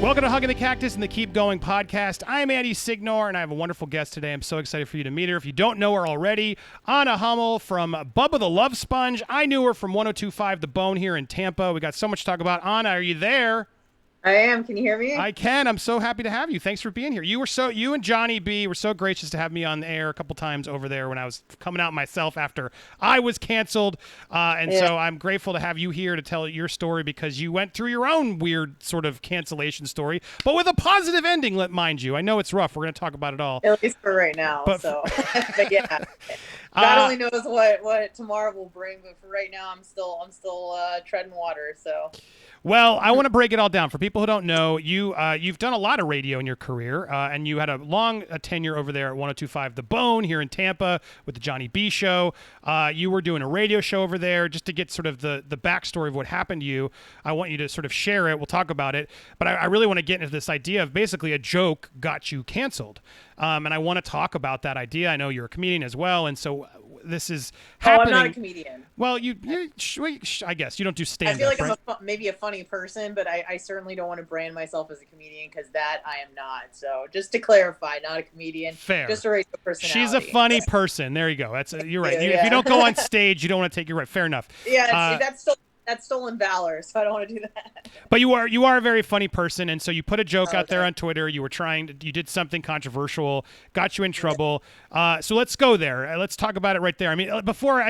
Welcome to Hugging the Cactus and the Keep Going podcast. I'm Andy Signor, and I have a wonderful guest today. I'm so excited for you to meet her. If you don't know her already, Anna Hummel from Bubba the Love Sponge. I knew her from 102.5 The Bone here in Tampa. We got so much to talk about. Anna, are you there? I am. Can you hear me? I can. I'm so happy to have you. Thanks for being here. You and Johnny B were so gracious to have me on the air a couple times over there when I was coming out myself after I was canceled. So I'm grateful to have you here to tell your story because you went through your own weird sort of cancellation story, but with a positive ending, mind you. I know it's rough. We're going to talk about it all. At least for right now. But yeah. God only knows what tomorrow will bring, but for right now, I'm still treading water. So. Well, I want to break it all down for people who don't know. You've done a lot of radio in your career, and you had a long tenure over there at 102.5 The Bone here in Tampa with the Johnny B Show. You were doing a radio show over there. Just to get sort of the backstory of what happened to you, I want you to sort of share it. We'll talk about it, but I really want to get into this idea of basically a joke got you canceled, and I want to talk about that idea. I know you're a comedian as well, and so this is happening. I'm not a comedian. Well, I guess you don't do stand-up. I feel like right? I'm maybe a funny person, but I certainly don't want to brand myself as a comedian because that I am not. So just to clarify, not a comedian. Fair. Just a racial personality. She's a funny person. There you go. You're right. If you don't go on stage, you don't want to take your right. Fair enough. Yeah, that's stolen valor, so I don't want to do that. But you are a very funny person, and so you put a joke out there on Twitter. You did something controversial, got you in trouble. So let's go there. Let's talk about it right there. I mean, before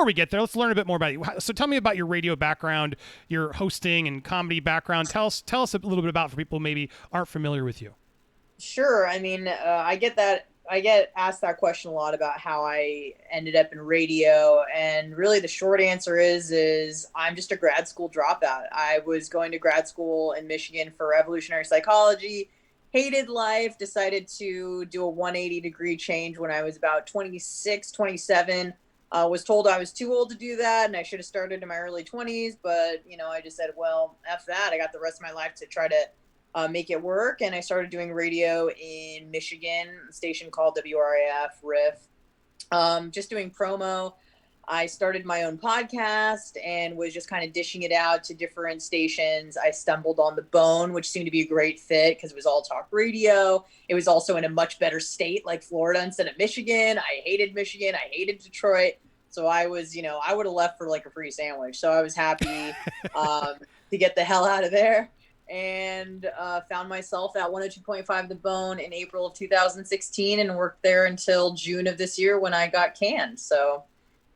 we get there, let's learn a bit more about you. So tell me about your radio background, your hosting and comedy background. Tell us a little bit about it for people who maybe aren't familiar with you. Sure. I mean, I get asked that question a lot about how I ended up in radio, and really the short answer is I'm just a grad school dropout. I was going to grad school in Michigan for evolutionary psychology, hated life, decided to do a 180-degree change when I was about 26, 27. Was told I was too old to do that, and I should have started in my early 20s, but, I just said, well, F that. I got the rest of my life to try to make it work, and I started doing radio in Michigan, a station called WRAF Riff, just doing promo. I started my own podcast and was just kind of dishing it out to different stations. I stumbled on The Bone, which seemed to be a great fit because it was all talk radio. It was also in a much better state like Florida instead of Michigan. I hated Michigan. I hated Detroit. So I was, I would have left for like a free sandwich. So I was happy to get the hell out of there. And found myself at 102.5 The Bone in April of 2016 and worked there until June of this year when I got canned. So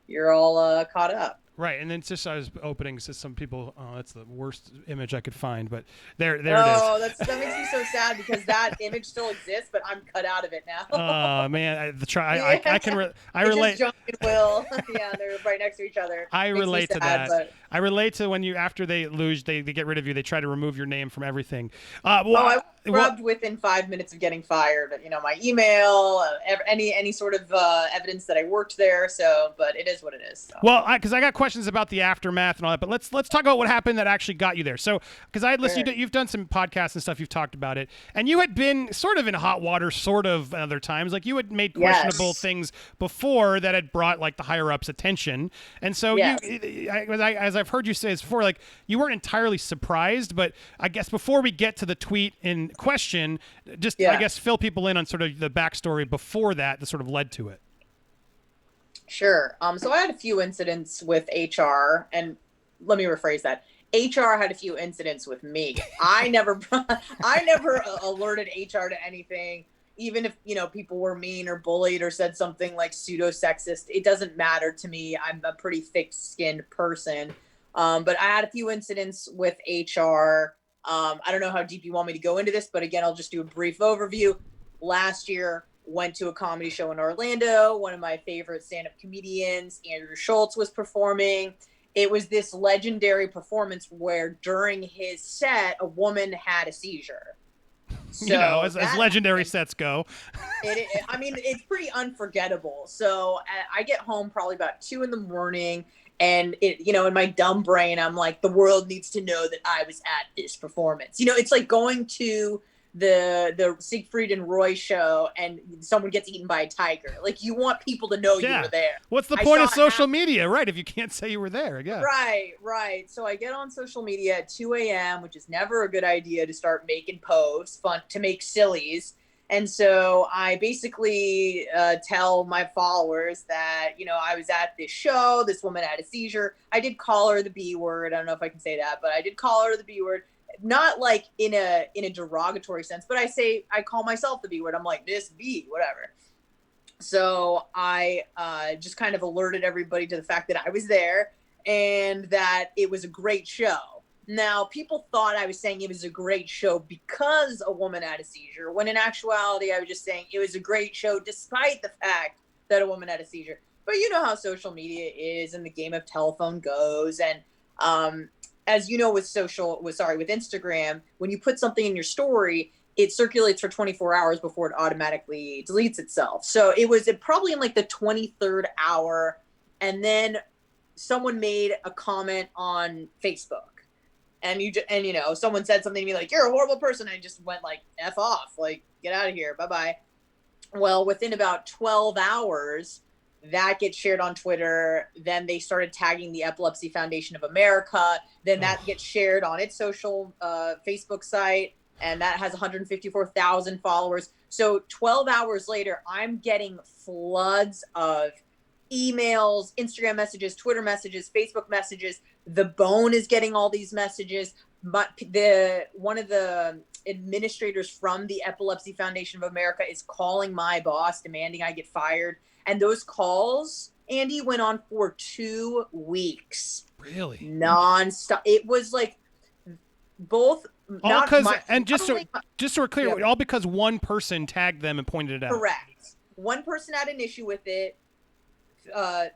you're all caught up. Right, and then just I was opening to some people. Oh, that's the worst image I could find, but there it is. Oh, that makes me so sad because that image still exists, but I'm cut out of it now. Oh man, I relate. John and Will, yeah, they're right next to each other. I relate to that. But... I relate to when after they lose, they get rid of you. They try to remove your name from everything. I was rubbed within 5 minutes of getting fired. My email, any sort of evidence that I worked there. So, but it is what it is. So. Well, because I got questions about the aftermath and all that, but let's talk about what happened that actually got you there. So, because I had listened, you've done some podcasts and stuff, you've talked about it, and you had been sort of in hot water, sort of other times. Like you had made questionable things before that had brought like the higher ups' attention, and so as I've heard you say this before, like you weren't entirely surprised, but I guess before we get to the tweet in question, just I guess fill people in on sort of the backstory before that sort of led to it. Sure. So I had a few incidents with HR, and let me rephrase that. HR had a few incidents with me. I never alerted HR to anything, even if, people were mean or bullied or said something like pseudo-sexist. It doesn't matter to me. I'm a pretty thick-skinned person. But I had a few incidents with HR. I don't know how deep you want me to go into this, but again, I'll just do a brief overview. Last year, went to a comedy show in Orlando. One of my favorite stand-up comedians, Andrew Schultz, was performing. It was this legendary performance where during his set, a woman had a seizure. So as legendary sets go. It's pretty unforgettable. So I get home probably about 2 a.m. and in my dumb brain, I'm like, the world needs to know that I was at this performance. It's like going to the Siegfried and Roy show and someone gets eaten by a tiger. Like, you want people to know you were there. What's the point of social media, right? If you can't say you were there, yeah. Right. So I get on social media at 2 a.m., which is never a good idea to start making posts, to make sillies. And so I basically tell my followers that, I was at this show, this woman had a seizure. I did call her the B word. I don't know if I can say that, but I did call her the B word. Not like in a derogatory sense, but I call myself the B word. I'm like, this B, whatever. So I just kind of alerted everybody to the fact that I was there and that it was a great show. Now, people thought I was saying it was a great show because a woman had a seizure, when in actuality, I was just saying it was a great show despite the fact that a woman had a seizure. But you know how social media is and the game of telephone goes. And as you know, with Instagram, when you put something in your story, it circulates for 24 hours before it automatically deletes itself. So it was probably in like the 23rd hour. And then someone made a comment on Facebook. And someone said something to me like, you're a horrible person. I just went like, F off, like, get out of here. Bye-bye. Well, within about 12 hours, that gets shared on Twitter. Then they started tagging the Epilepsy Foundation of America. Then that gets shared on its social Facebook site. And that has 154,000 followers. So 12 hours later, I'm getting floods of emails, Instagram messages, Twitter messages, Facebook messages. The Bone is getting all these messages. But one of the administrators from the Epilepsy Foundation of America is calling my boss, demanding I get fired. And those calls, Andy, went on for 2 weeks. Really? Nonstop. It was like both. All because, and just so we're clear, all because one person tagged them and pointed it out. Correct. One person had an issue with it. Not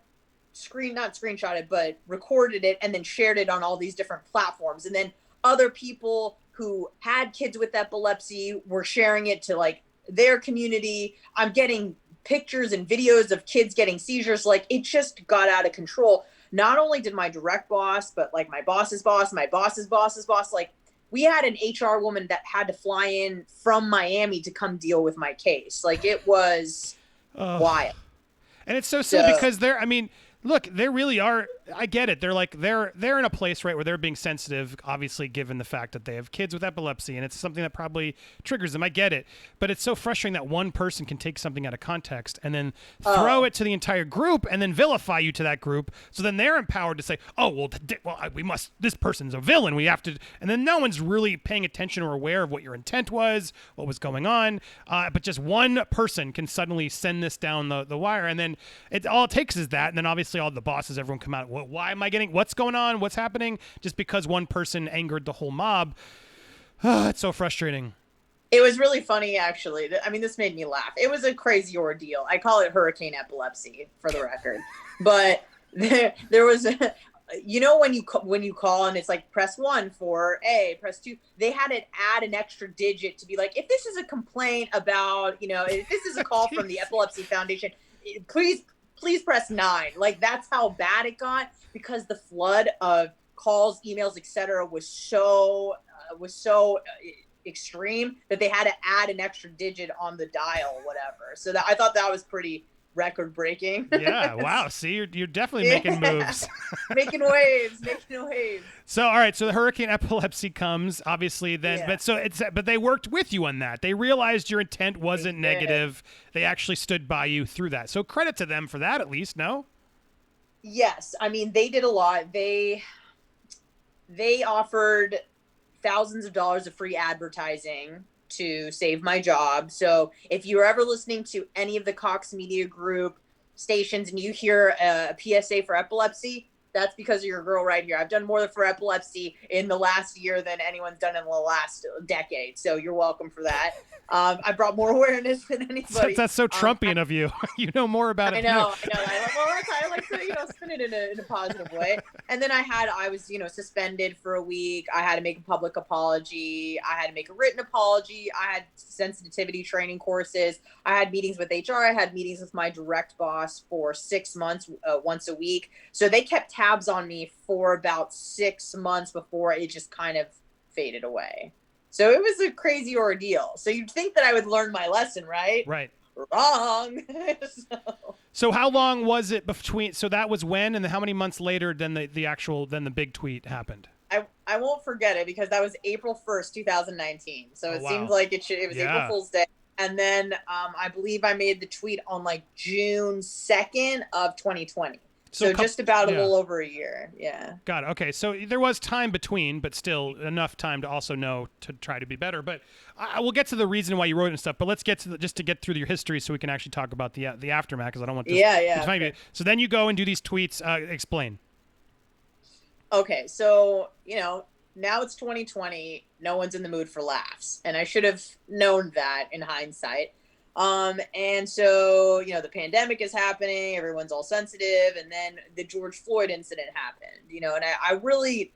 screenshot it, but recorded it and then shared it on all these different platforms. And then other people who had kids with epilepsy were sharing it to like their community. I'm getting pictures and videos of kids getting seizures. Like, it just got out of control. Not only did my direct boss, but like my boss's boss, my boss's boss's boss, like, we had an HR woman that had to fly in from Miami to come deal with my case. Like, it was wild. And it's so silly because look, they really are. I get it. They're in a place, right, where they're being sensitive, obviously, given the fact that they have kids with epilepsy, and it's something that probably triggers them. I get it. But it's so frustrating that one person can take something out of context and then throw it to the entire group and then vilify you to that group. So then they're empowered to say, this person's a villain. We have to, and then no one's really paying attention or aware of what your intent was, what was going on. But just one person can suddenly send this down the wire. And then all it takes is that. And then obviously all the bosses, everyone come out, why am I getting, what's going on? What's happening? Just because one person angered the whole mob. It's so frustrating. It was really funny, actually. I mean, this made me laugh. It was a crazy ordeal. I call it hurricane epilepsy, for the record. But there was, when you call and it's like, press 1 for A, press 2. They had to add an extra digit to be like, if this is a complaint about, if this is a call from the Epilepsy Foundation, please press 9. Like, that's how bad it got, because the flood of calls, emails, etc. was so extreme that they had to add an extra digit on the dial, whatever. So I thought that was pretty record breaking. Yeah. Wow. See, you're definitely making moves. making waves. So, all right. So the hurricane epilepsy comes, obviously, then, but they worked with you on that. They realized your intent wasn't negative. They actually stood by you through that. So credit to them for that, at least. No? Yes. I mean, they did a lot. They offered thousands of dollars of free advertising to save my job. So if you're ever listening to any of the Cox Media Group stations and you hear a PSA for epilepsy, that's because of your girl right here. I've done more for epilepsy in the last year than anyone's done in the last decade. So you're welcome for that. I brought more awareness than anybody. That's so Trumpian of you. You know more about it. I know. I like to, spin it in a positive way. And then I was, suspended for a week. I had to make a public apology. I had to make a written apology. I had sensitivity training courses. I had meetings with HR. I had meetings with my direct boss for 6 months, once a week. So they kept tabs on me for about 6 months before it just kind of faded away. So it was a crazy ordeal. So you'd think that I would learn my lesson, right? Right. Wrong. So how long was it between? So that was when, and then how many months later then the big tweet happened? I won't forget it because that was April 1st, 2019. So it seemed like it was April Fool's Day. And then I believe I made the tweet on like June 2nd of 2020. So just about a little over a year. Yeah. Got it. Okay. So there was time between, but still enough time to also know to try to be better. But we'll get to the reason why you wrote it and stuff. But let's get to just to get through your history so we can actually talk about the aftermath, because I don't want this. Yeah. Okay. So then you go and do these tweets. Explain. Okay. So, now it's 2020. No one's in the mood for laughs. And I should have known that in hindsight. And so, the pandemic is happening, everyone's all sensitive. And then the George Floyd incident happened, and I really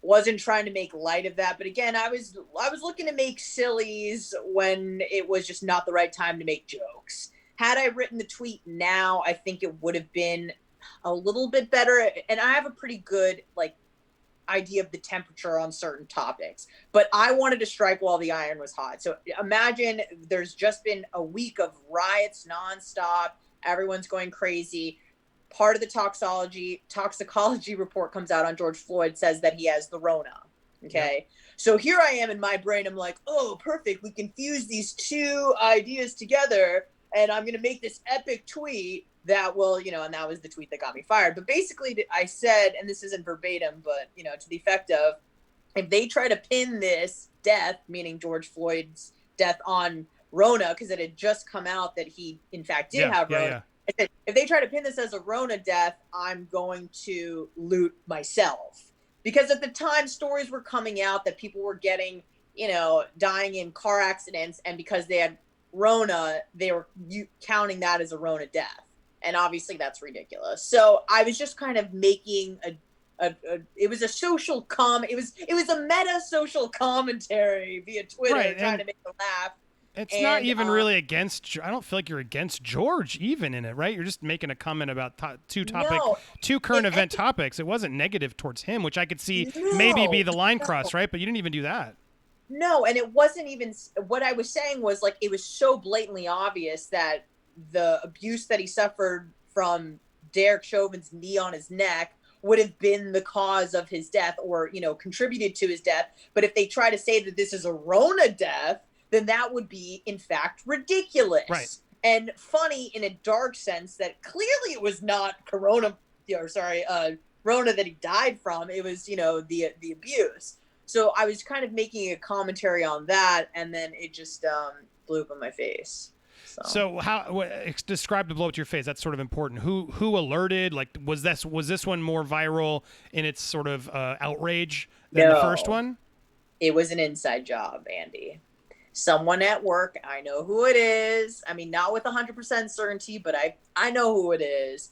wasn't trying to make light of that. But again, I was looking to make sillies when it was just not the right time to make jokes. Had I written the tweet now, I think it would have been a little bit better. And I have a pretty good, idea of the temperature on certain topics, but I wanted to strike while the iron was hot. So imagine there's just been a week of riots nonstop. Everyone's going crazy. Part of the toxicology report comes out on George Floyd, says that he has the Rona. Okay. Yeah. So here I am in my brain. I'm like, oh, perfect. We can fuse these two ideas together and I'm going to make this epic tweet that will, and that was the tweet that got me fired. But basically I said, and this isn't verbatim, but, to the effect of, if they try to pin this death, meaning George Floyd's death, on Rona, because it had just come out that he, in fact, did have Rona. Yeah. I said, if they try to pin this as a Rona death, I'm going to loot myself. Because at the time, stories were coming out that people were getting, dying in car accidents. And because they had Rona, they were counting that as a Rona death. And obviously that's ridiculous. So I was just kind of making it was a social it was a meta social commentary via Twitter, right, trying to make them laugh. It's not even really against. I don't feel like you're against George even in it, right? You're just making a comment about two current event topics. It wasn't negative towards him, which I could see maybe be the line cross, right? But you didn't even do that. No, and it wasn't even what I was saying was it was so blatantly obvious that the abuse that he suffered from Derek Chauvin's knee on his neck would have been the cause of his death, or, contributed to his death. But if they try to say that this is a Rona death, then that would be, in fact, ridiculous. Right. And funny in a dark sense that clearly it was not Rona that he died from. It was, the abuse. So I was kind of making a commentary on that, and then it just blew up in my face. So describe the blow up to your face? That's sort of important. Who alerted? Was this one more viral in its sort of outrage than the first one? It was an inside job, Andy. Someone at work, I know who it is. I mean, not with 100% certainty, but I know who it is.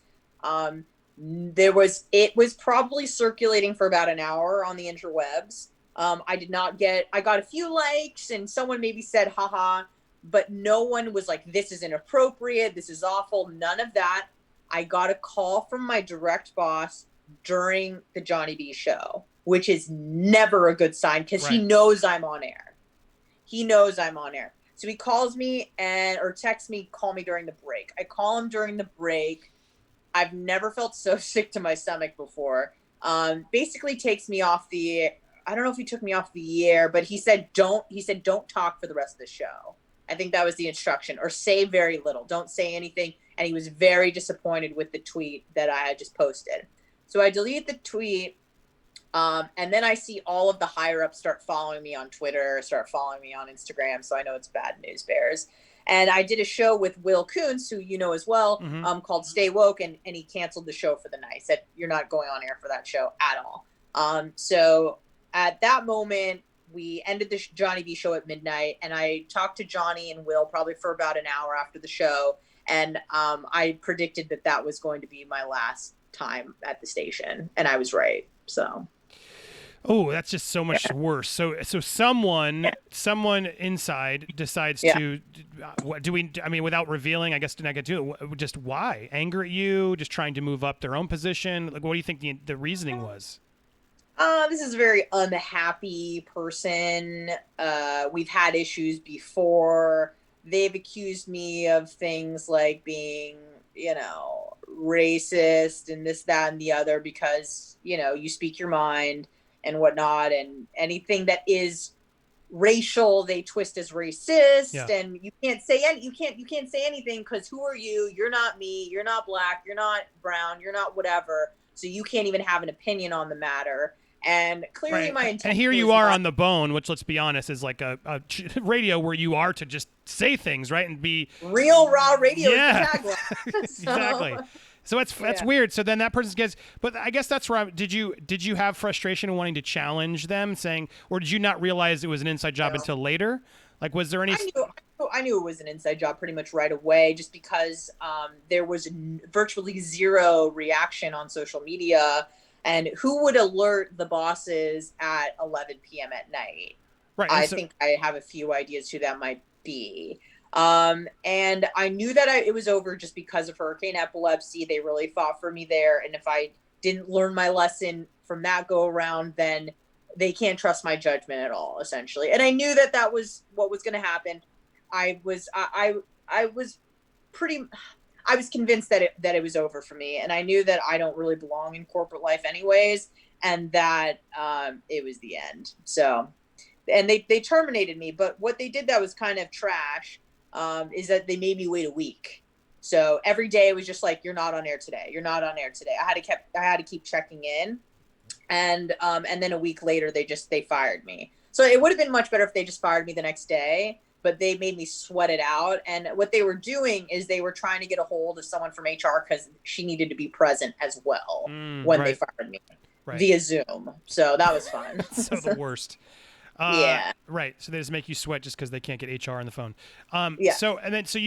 It was probably circulating for about an hour on the interwebs. I got a few likes, and someone maybe said, haha, but no one was like, this is inappropriate, this is awful, none of that. I got a call from my direct boss during the Johnny B show, which is never a good sign, because He knows I'm on air. So he calls me or texts me, call me during the break. I call him during the break. I've never felt so sick to my stomach before. Basically takes me off I don't know if he took me off the air, but he said don't talk for the rest of the show. I think that was the instruction, or say very little. Don't say anything. And he was very disappointed with the tweet that I had just posted. So I delete the tweet. And then I see all of the higher ups start following me on Twitter, start following me on Instagram. So I know it's bad news bears. And I did a show with Will Kuntz, who you know as well, called Stay Woke. And he canceled the show for the night. He said, you're not going on air for that show at all. So at that moment, we ended the Johnny B show at midnight, and I talked to Johnny and Will probably for about an hour after the show. And I predicted that was going to be my last time at the station. And I was right. So. Oh, that's just so much worse. So someone inside decides to, what do we, I mean, without revealing, I guess, did I get to it? Just why? Anger at you? Just trying to move up their own position? What do you think the reasoning was? This is a very unhappy person. We've had issues before. They've accused me of things like being, racist and this, that, and the other because, you speak your mind and whatnot. And anything that is racial, they twist as racist. Yeah. And you can't say you can't say anything because who are you? You're not me. You're not black. You're not brown. You're not whatever. So you can't even have an opinion on the matter. And clearly Right. my intention And here you was are not- on the bone, which let's be honest is like a radio where you are to just say things, right, and be real raw radio Yeah. is the tagline. So, exactly. So that's Yeah. weird. So then that person gets, but I guess that's where did you have frustration in wanting to challenge them, saying, or did you not realize it was an inside job No. until later? Like, was there any? I knew it was an inside job pretty much right away, just because there was virtually zero reaction on social media. And who would alert the bosses at 11 p.m. at night? Right. I think I have a few ideas who that might be. And I knew that it was over just because of Hurricane Epilepsy. They really fought for me there. And if I didn't learn my lesson from that go around, then they can't trust my judgment at all, essentially. And I knew that that was what was going to happen. I was convinced that it was over for me. And I knew that I don't really belong in corporate life anyways. And that it was the end. So, and they terminated me. But what they did that was kind of trash is that they made me wait a week. So every day it was just like, you're not on air today. You're not on air today. I had to keep checking in. And then a week later, they fired me. So it would have been much better if they just fired me the next day, but they made me sweat it out. And what they were doing is they were trying to get a hold of someone from HR because she needed to be present as well when they fired me via Zoom. So that was fun. So the worst. Yeah. Right. So they just make you sweat just because they can't get HR on the phone. Yeah. So, and then, so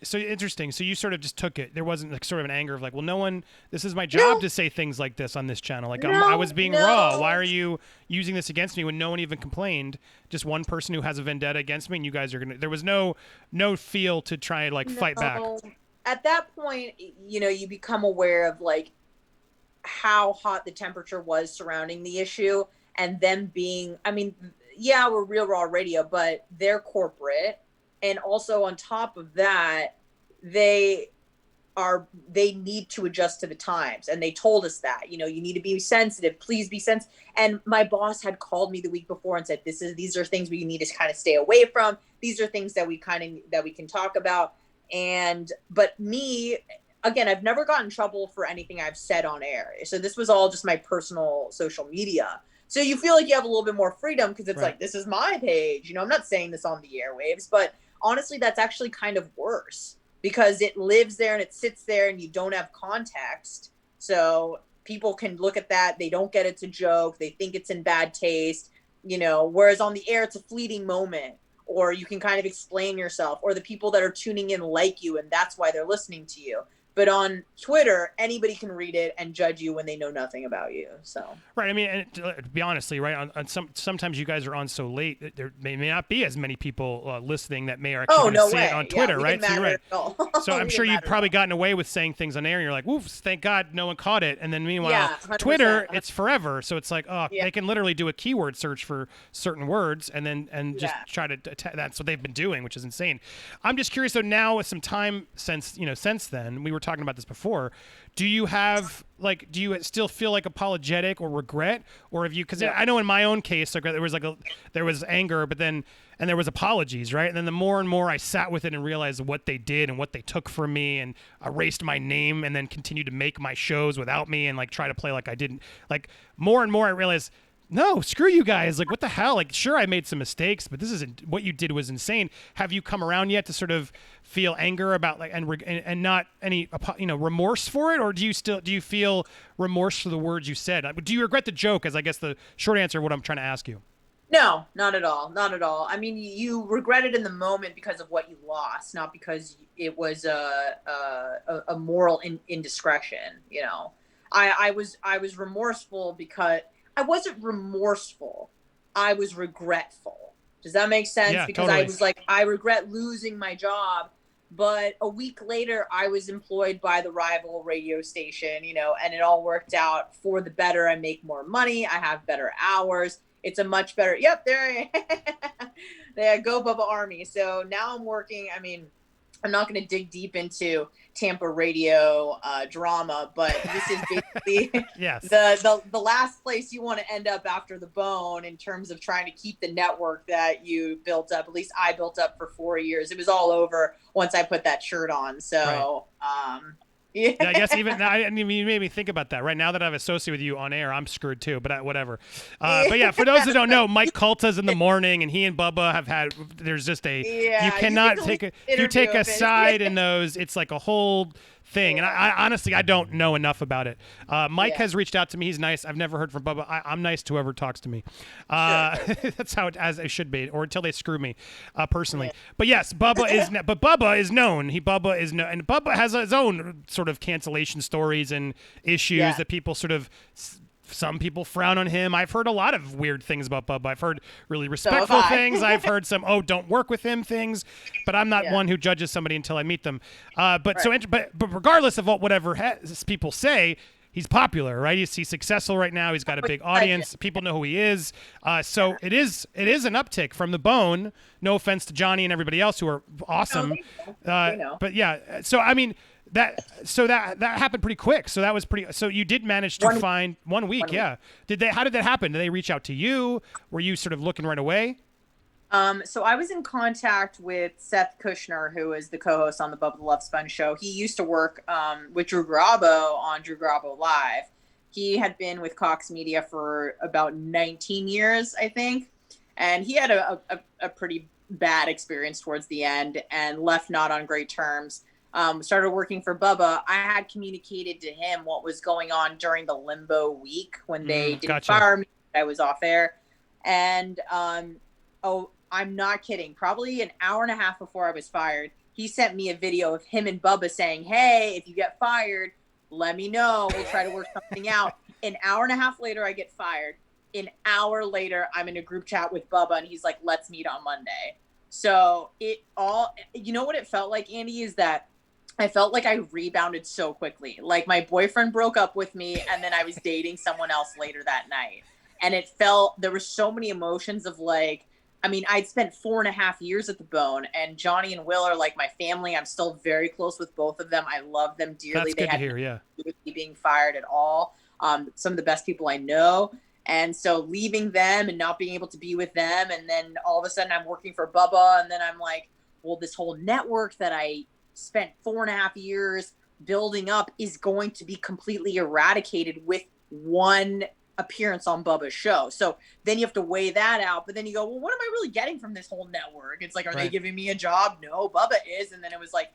so interesting. So you sort of just took it. There wasn't like sort of an anger of like, well, this is my job to say things like this on this channel. Like I was being raw. Why are you using this against me when no one even complained? Just one person who has a vendetta against me and you guys are going to, there was no feel to try and like fight back. At that point, you become aware of like how hot the temperature was surrounding the issue and them being, we're Real Raw Radio, but they're corporate. And also on top of that, they need to adjust to the times. And they told us that, you need to be sensitive, please be sensitive. And my boss had called me the week before and said, these are things we need to kind of stay away from. These are things that we can talk about. But me, again, I've never gotten in trouble for anything I've said on air. So this was all just my personal social media. So you feel like you have a little bit more freedom because it's like, this is my page. I'm not saying this on the airwaves, but honestly, that's actually kind of worse because it lives there and it sits there and you don't have context. So people can look at that. They don't get it's a joke. They think it's in bad taste, whereas on the air, it's a fleeting moment, or you can kind of explain yourself, or the people that are tuning in like you and that's why they're listening to you. But on Twitter, anybody can read it and judge you when they know nothing about you. So right. I mean, and to be honestly, right. Sometimes you guys are on so late, there may not be as many people listening that may actually see it on Twitter, right? So you're right. So I'm sure you've probably gotten away with saying things on air, and you're like, "Oof, thank God no one caught it." And then meanwhile, Twitter, it's forever. So it's like, they can literally do a keyword search for certain words, and just try to. That's what they've been doing, which is insane. I'm just curious though. Now with some time since then, we were talking about this before. Do you still feel like apologetic or regret, or have you? Because I know in my own case, there was anger, but then there was apologies, right? And then the more and more I sat with it and realized what they did and what they took from me, and erased my name, and then continued to make my shows without me, and like try to play like I didn't. Like more and more, I realized. No, screw you guys. Like, what the hell? Like, sure, I made some mistakes, but what you did was insane. Have you come around yet to sort of feel anger about and not any, remorse for it? Or do you feel remorse for the words you said? Do you regret the joke? As I guess the short answer of what I'm trying to ask you. No, not at all. Not at all. I mean, you regret it in the moment because of what you lost, not because it was a moral indiscretion. I was remorseful because I wasn't remorseful. I was regretful. Does that make sense? Yeah, because totally. I was like, I regret losing my job But a week later, I was employed by the rival radio station, and it all worked out for the better. I make more money. I have better hours. It's a much better. Yep, there. There, go Bubba Army. So now I'm working. I mean, I'm not going to dig deep into Tampa radio drama, but this is basically Yes. the last place you want to end up after the bone in terms of trying to keep the network that you built up. At least I built up for 4 years. It was all over once I put that shirt on. So, yeah. Yeah, I guess even now, I mean, you made me think about that. Right now that I've associated with you on air, I'm screwed too. But whatever. But yeah, for those that don't know, Mike Culta's in the morning, and he and Bubba have had. There's just a. Yeah, you cannot take a. If you take a side in those, it's like a whole thing. And I honestly, I don't know enough about it. Mike has reached out to me. He's nice. I've never heard from Bubba. I'm nice to whoever talks to me. That's how it should be, or until they screw me personally. But yes, Bubba is. But Bubba is known. Bubba is known, and Bubba has his own sort of cancellation stories and issues that people sort of. Some people frown on him. I've heard a lot of weird things about Bubba. I've heard really respectful things. I've heard some, don't work with him things. But I'm not one who judges somebody until I meet them. But regardless of whatever people say, he's popular, right? He's successful right now. He's got a big audience. People know who he is. So it is an uptick from the bone. No offense to Johnny and everybody else who are awesome. But yeah, so I mean. That happened pretty quick. So that was pretty. So you did manage to find 1 week, yeah. How did that happen? Did they reach out to you? Were you sort of looking right away? So I was in contact with Seth Kushner, who is the co-host on the Bubba the Love Sponge show. He used to work with Drew Garabo on Drew Garabo Live. He had been with Cox Media for about 19 years, I think, and he had a pretty bad experience towards the end and left not on great terms. Started working for Bubba. I had communicated to him what was going on during the limbo week when they didn't fire me. I was off air. And, I'm not kidding. Probably an hour and a half before I was fired, he sent me a video of him and Bubba saying, hey, if you get fired, let me know. We'll try to work something out. An hour and a half later, I get fired. An hour later, I'm in a group chat with Bubba, and he's like, let's meet on Monday. So you know what it felt like, Andy, is that I felt like I rebounded so quickly. Like my boyfriend broke up with me and then I was dating someone else later that night. And there were so many emotions of like, I mean, I'd spent 4.5 years at the Bone, and Johnny and Will are like my family. I'm still very close with both of them. I love them dearly. That's good to hear, yeah. They had me being fired at all. Some of the best people I know. And so leaving them and not being able to be with them. And then all of a sudden I'm working for Bubba. And then I'm like, well, this whole network that I spent 4.5 years building up is going to be completely eradicated with one appearance on Bubba's show. So then you have to weigh that out. But then you go, well, what am I really getting from this whole network? It's like, are they giving me a job? No, Bubba is. And then it was like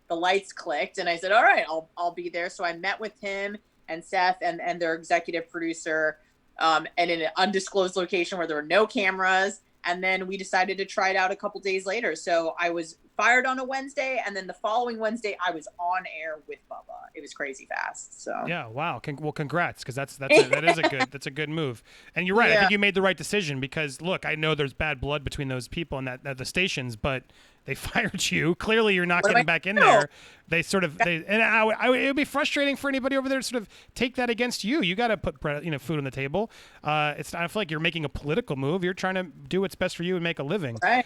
the lights clicked, and I said, all right, I'll be there. So I met with him and Seth and their executive producer, and in an undisclosed location where there were no cameras. And then we decided to try it out a couple days later. So I was fired on a Wednesday, and then the following Wednesday I was on air with Bubba. It was crazy fast. So yeah, wow. Well, congrats, because that's a good move. And you're right. Yeah. I think you made the right decision, because look, I know there's bad blood between those people and that the stations, but they fired you. Clearly, you're not getting back in there. They sort of it would be frustrating for anybody over there to sort of take that against you. You got to put food on the table. I feel like you're making a political move. You're trying to do what's best for you and make a living. Right.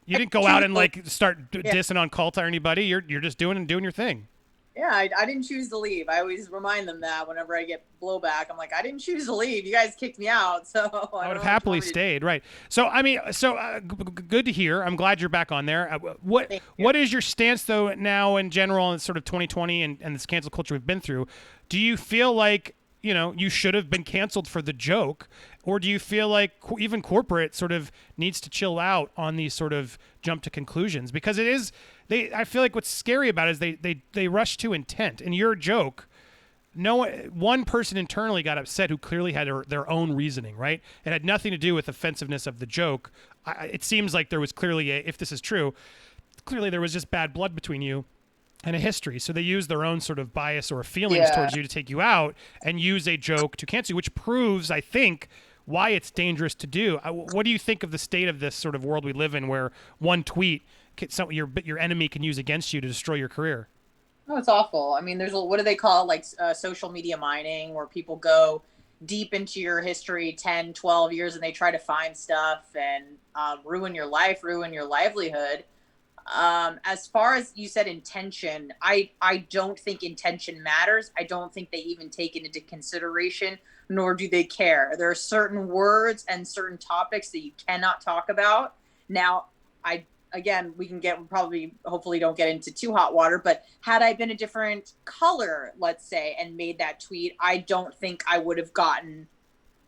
You didn't go out and like start dissing on Culta or anybody. You're just doing your thing. Yeah, I didn't choose to leave. I always remind them that whenever I get blowback, I'm like, I didn't choose to leave. You guys kicked me out, so I would have happily stayed. Right. So I mean, good to hear. I'm glad you're back on there. What is your stance though now in general in sort of 2020 and this cancel culture we've been through? Do you feel like you should have been canceled for the joke, or do you feel like even corporate sort of needs to chill out on these sort of jump to conclusions? Because I feel like what's scary about it is they rush to intent. And your joke, one person internally got upset who clearly had their own reasoning, right? It had nothing to do with offensiveness of the joke. It seems like there was clearly, if this is true, clearly there was just bad blood between you and a history. So they use their own sort of bias or feelings towards you to take you out and use a joke to cancel you, which proves, I think, why it's dangerous to do. What do you think of the state of this sort of world we live in, where one tweet your enemy can use against you to destroy your career. Oh, it's awful. I mean, there's what do they call it? Like social media mining, where people go deep into your history 10, 12 years and they try to find stuff and ruin your life, ruin your livelihood. As far as you said, intention, I don't think intention matters. I don't think they even take it into consideration, nor do they care. There are certain words and certain topics that you cannot talk about. Now, we can hopefully don't get into too hot water, but had I been a different color, let's say, and made that tweet, I don't think I would have gotten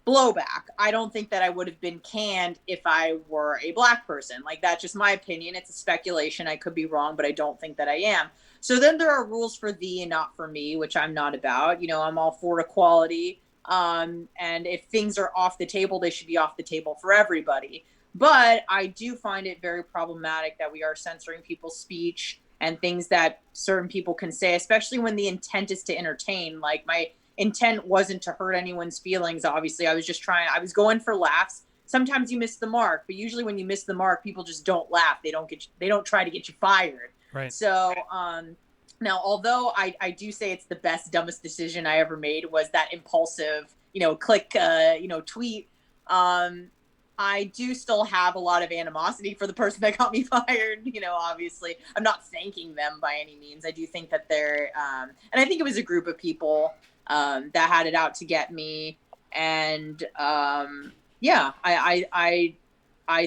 blowback. I don't think that I would have been canned if I were a Black person. Like, that's just my opinion. It's a speculation. I could be wrong, but I don't think that I am. So then there are rules for thee and not for me, which I'm not about. You know, I'm all for equality. And if things are off the table, they should be off the table for everybody. But I do find it very problematic that we are censoring people's speech and things that certain people can say, especially when the intent is to entertain. Like, my intent wasn't to hurt anyone's feelings. Obviously, I was going for laughs. Sometimes you miss the mark, but usually when you miss the mark, people just don't laugh. They don't try to get you fired. Right. So, now, although I do say it's the best, dumbest decision I ever made was that impulsive, click, tweet. I do still have a lot of animosity for the person that got me fired. Obviously, I'm not thanking them by any means. I do think that they're, and I think it was a group of people that had it out to get me. And I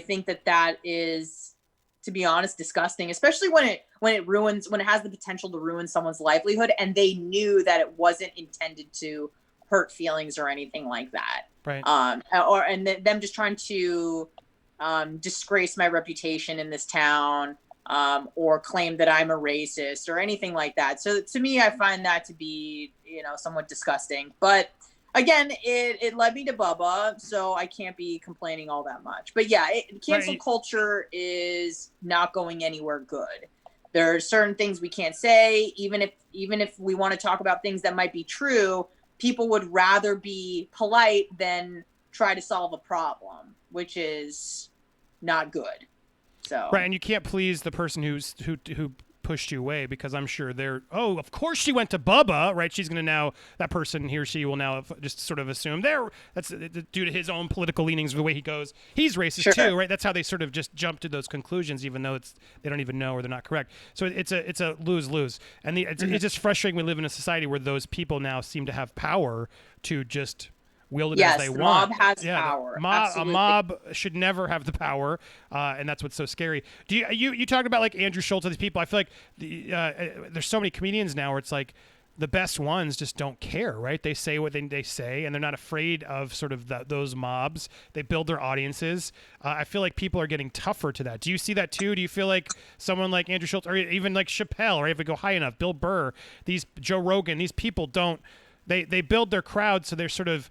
think that is, to be honest, disgusting, especially when it has the potential to ruin someone's livelihood, and they knew that it wasn't intended to hurt feelings or anything like that. Right. Them just trying to disgrace my reputation in this town, or claim that I'm a racist or anything like that. So to me, I find that to be, somewhat disgusting. But again, it led me to Bubba, so I can't be complaining all that much. But yeah, cancel culture is not going anywhere good. There are certain things we can't say, even if we want to talk about things that might be true. People would rather be polite than try to solve a problem, which is not good. So right, and you can't please the person who pushed you away, because I'm sure of course she went to Bubba, right? She's gonna now, that person, he or she will now just sort of assume that's due to his own political leanings, the way he goes, he's racist too, right? That's how they sort of just jump to those conclusions, even though they don't even know, or they're not correct. So it's a lose-lose, and it's just frustrating. We live in a society where those people now seem to have power to just wield it as they want. Mob has power. A mob should never have the power, and that's what's so scary. Do you talked about like Andrew Schulz and these people? I feel like there's so many comedians now where it's like the best ones just don't care, right? They say what they say, and they're not afraid of sort of those mobs. They build their audiences. I feel like people are getting tougher to that. Do you see that too? Do you feel like someone like Andrew Schulz, or even like Chappelle, or if we go high enough, Bill Burr, Joe Rogan, these people don't. They build their crowd, so they're sort of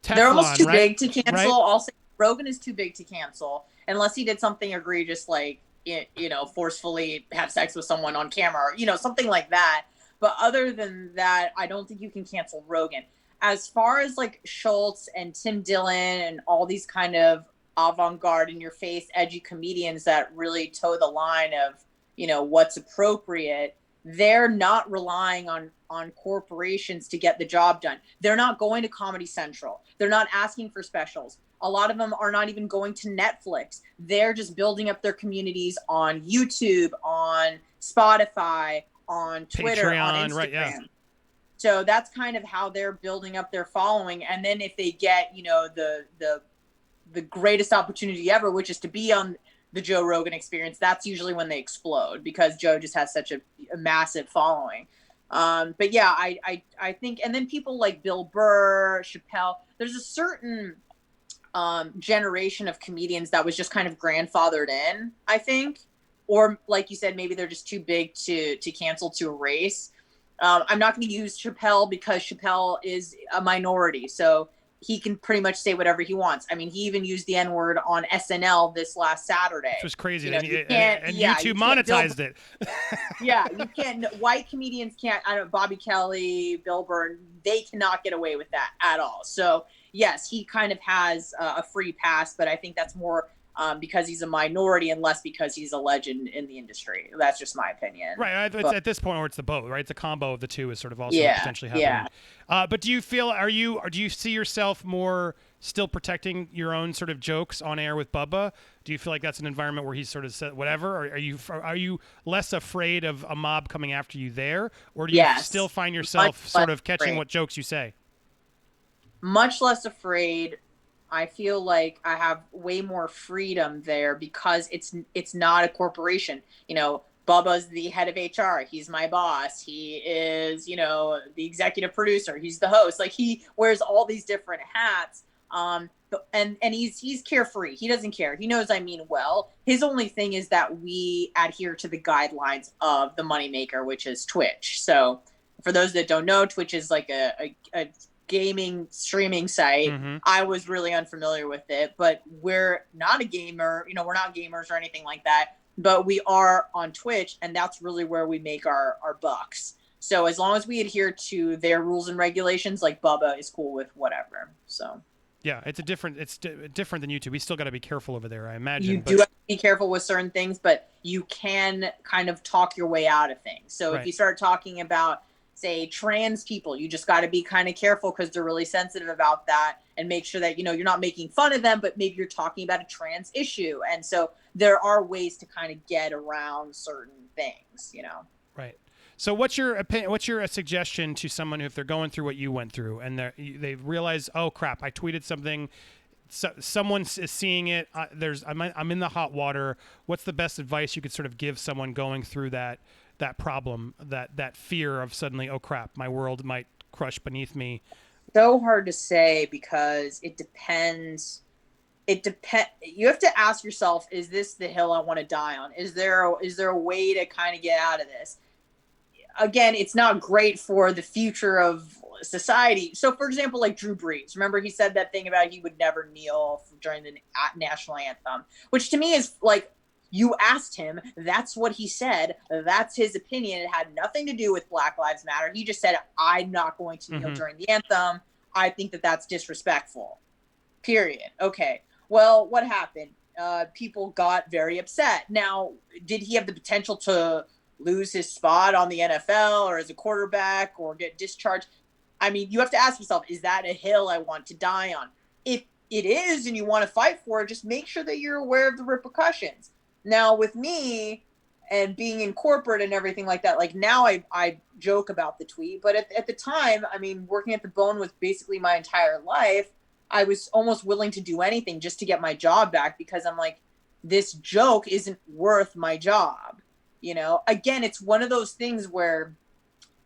Teflon, they're almost too big to cancel. Right? I'll say Rogan is too big to cancel unless he did something egregious, like forcefully have sex with someone on camera, or something like that. But other than that, I don't think you can cancel Rogan. As far as like Schulz and Tim Dillon and all these kind of avant-garde, in your face, edgy comedians that really toe the line of what's appropriate, they're not relying on corporations to get the job done. They're not going to Comedy Central. They're not asking for specials. A lot of them are not even going to Netflix. They're just building up their communities on YouTube, on Spotify, on Twitter, Patreon, on Instagram. Right, yeah. So that's kind of how they're building up their following. And then if they get, the greatest opportunity ever, which is to be on the Joe Rogan Experience, that's usually when they explode, because Joe just has such a massive following. But yeah, I think, and then people like Bill Burr, Chappelle, there's a certain generation of comedians that was just kind of grandfathered in, I think, or like you said, maybe they're just too big to cancel, to erase. I'm not going to use Chappelle because Chappelle is a minority, so he can pretty much say whatever he wants. I mean, he even used the N-word on SNL this last Saturday. Which was crazy. And YouTube monetized it. Yeah, you can't. White comedians can't. Bobby Kelly, Bill Burr, they cannot get away with that at all. So yes, he kind of has a free pass, but I think that's more because he's a minority and less because he's a legend in the industry. That's just my opinion. Right. It's at this point where it's the both, right? It's a combo of the two is sort of also Yeah, potentially happening. But do you feel, do you see yourself more still protecting your own sort of jokes on air with Bubba? Do you feel like that's an environment where he's sort of said whatever? Or are you less afraid of a mob coming after you there? Or do you Yes. still find yourself Much sort less of catching afraid. what jokes you say? Much less afraid. I feel like I have way more freedom there because it's not a corporation. You know, Bubba's the head of HR. He's my boss. He is, you know, the executive producer. He's the host. Like, he wears all these different hats. And he's carefree. He doesn't care. He knows I mean well. His only thing is that we adhere to the guidelines of the moneymaker, which is Twitch. So for those that don't know, Twitch is like a gaming streaming site. Mhm. I was really unfamiliar with it, but we're not a gamer. You know, we're not gamers or anything like that, but we are on Twitch, and that's really where we make our bucks. So as long as we adhere to their rules and regulations, like, Bubba is cool with whatever. So Yeah, it's different than YouTube. We still got to be careful over there, I imagine. you do have to be careful with certain things, but you can kind of talk your way out of things. So Right. if you start talking about, say, trans people, you just got to be kind of careful because they're really sensitive about that, and make sure that, you know, you're not making fun of them, but maybe you're talking about a trans issue. And so there are ways to kind of get around certain things, you know. Right. So what's your opinion? What's your suggestion to someone who, if they're going through what you went through and they realize, oh crap, I tweeted something, someone is seeing it. I'm in the hot water. What's the best advice you could sort of give someone going through that problem, that fear of suddenly, oh crap, my world might crush beneath me? So hard to say because it depends. You have to ask yourself, is this the hill I want to die on? Is there a way to kind of get out of this? Again, it's not great for the future of society. So, for example, like Drew Brees, remember he said that thing about he would never kneel during the national anthem, which to me is like, you asked him, that's what he said, that's his opinion. It had nothing to do with Black Lives Matter. He just said, I'm not going to kneel during the anthem. I think that that's disrespectful. Period. Okay. Well, what happened? People got very upset. Now, did he have the potential to lose his spot on the NFL or as a quarterback or get discharged? I mean, you have to ask yourself, is that a hill I want to die on? If it is and you want to fight for it, just make sure that you're aware of the repercussions. Now, with me and being in corporate and everything like that, like, now I joke about the tweet, but at the time, I mean, working at the Bone was basically my entire life. I was almost willing to do anything just to get my job back because I'm like, this joke isn't worth my job. You know, again, it's one of those things where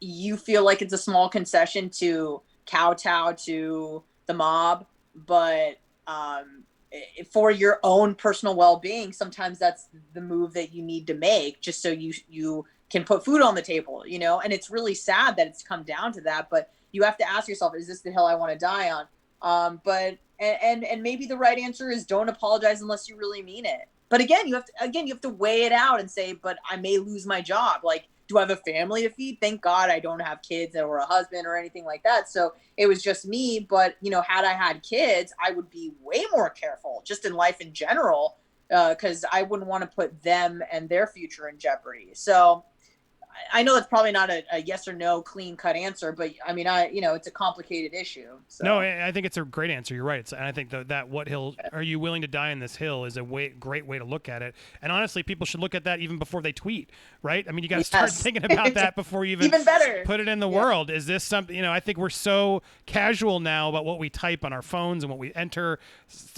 you feel like it's a small concession to kowtow to the mob, but for your own personal well-being, sometimes that's the move that you need to make just so you can put food on the table, you know. And it's really sad that it's come down to that, but you have to ask yourself, is this the hill I want to die on? But maybe the right answer is don't apologize unless you really mean it. But again, you have to weigh it out and say, but I may lose my job. Like, do I have a family to feed? Thank God I don't have kids or a husband or anything like that. So it was just me. But, you know, had I had kids, I would be way more careful just in life in general, because I wouldn't want to put them and their future in jeopardy. So I know it's probably not a yes or no clean cut answer, but I mean, it's a complicated issue. So. No, I think it's a great answer. You're right. And I think that what hill are you willing to die in this hill is a great way to look at it. And honestly, people should look at that even before they tweet, right? I mean, you got to start thinking about that before you even better put it in the world. Is this something, I think we're so casual now about what we type on our phones and what we enter.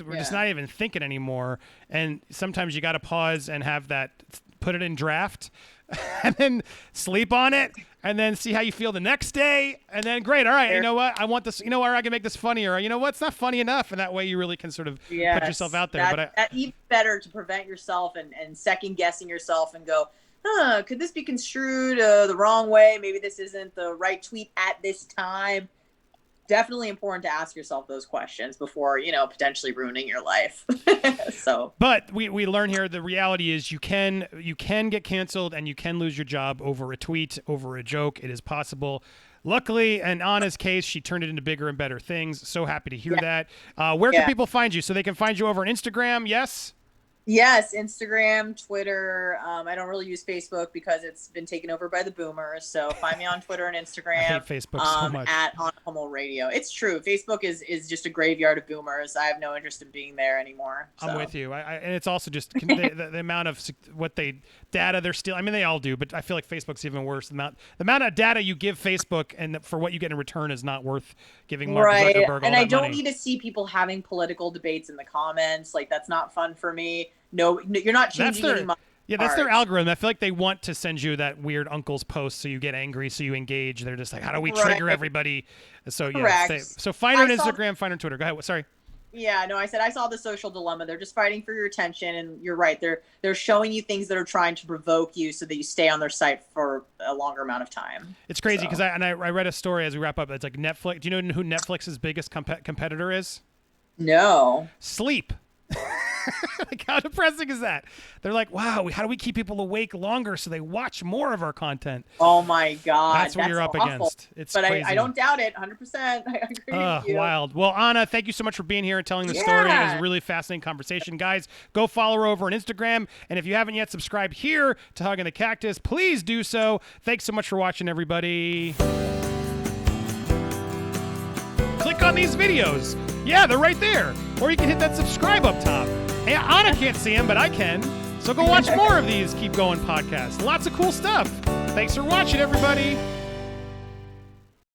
We're just not even thinking anymore. And sometimes you got to pause and have that, put it in draft and then sleep on it and then see how you feel the next day. And then great. All right. You know what? I want this, where I can make this funnier. You know what? It's not funny enough. And that way you really can sort of put yourself out there. That even better to prevent yourself and second guessing yourself and go, could this be construed the wrong way? Maybe this isn't the right tweet at this time. Definitely important to ask yourself those questions before, potentially ruining your life. But we learn here, the reality is you can get canceled and you can lose your job over a tweet, over a joke. It is possible. Luckily, in Anna's case, she turned it into bigger and better things. So happy to hear that. Where can people find you? So they can find you over on Instagram, yes? Yes, Instagram, Twitter. I don't really use Facebook because it's been taken over by the boomers. So find me on Twitter and Instagram. I hate Facebook so much. At On Hummel Radio. It's true. Facebook is just a graveyard of boomers. I have no interest in being there anymore. So. I'm with you. And it's also just the amount of data they're stealing. I mean, they all do, but I feel like Facebook's even worse. The amount of data you give Facebook and for what you get in return is not worth giving Mark Zuckerberg all and I that don't money. need to see people having political debates in the comments. Like, that's not fun for me. No, you're not changing any. Yeah, that's their algorithm. I feel like they want to send you that weird uncle's post so you get angry, so you engage. They're just like, how do we trigger everybody? So yeah, so find her on Instagram, find her on Twitter. Go ahead. Sorry. Yeah, no, I said I saw The Social Dilemma. They're just fighting for your attention, and you're right. They're showing you things that are trying to provoke you so that you stay on their site for a longer amount of time. It's crazy because I read a story as we wrap up. It's like Netflix. Do you know who Netflix's biggest competitor is? No. Sleep. Like, how depressing is that? They're like, wow, how do we keep people awake longer so they watch more of our content? Oh my God. That's what you're up against. It's crazy. I don't doubt it. 100%. I agree with you. Wild. Well, Anna, thank you so much for being here and telling the story. It was a really fascinating conversation. Guys, go follow her over on Instagram. And if you haven't yet subscribed here to Hugging the Cactus, please do so. Thanks so much for watching, everybody. Click on these videos. Yeah, they're right there. Or you can hit that subscribe up top. Hey, Anna can't see them, but I can. So go watch more of these Keep Going podcasts. Lots of cool stuff. Thanks for watching, everybody.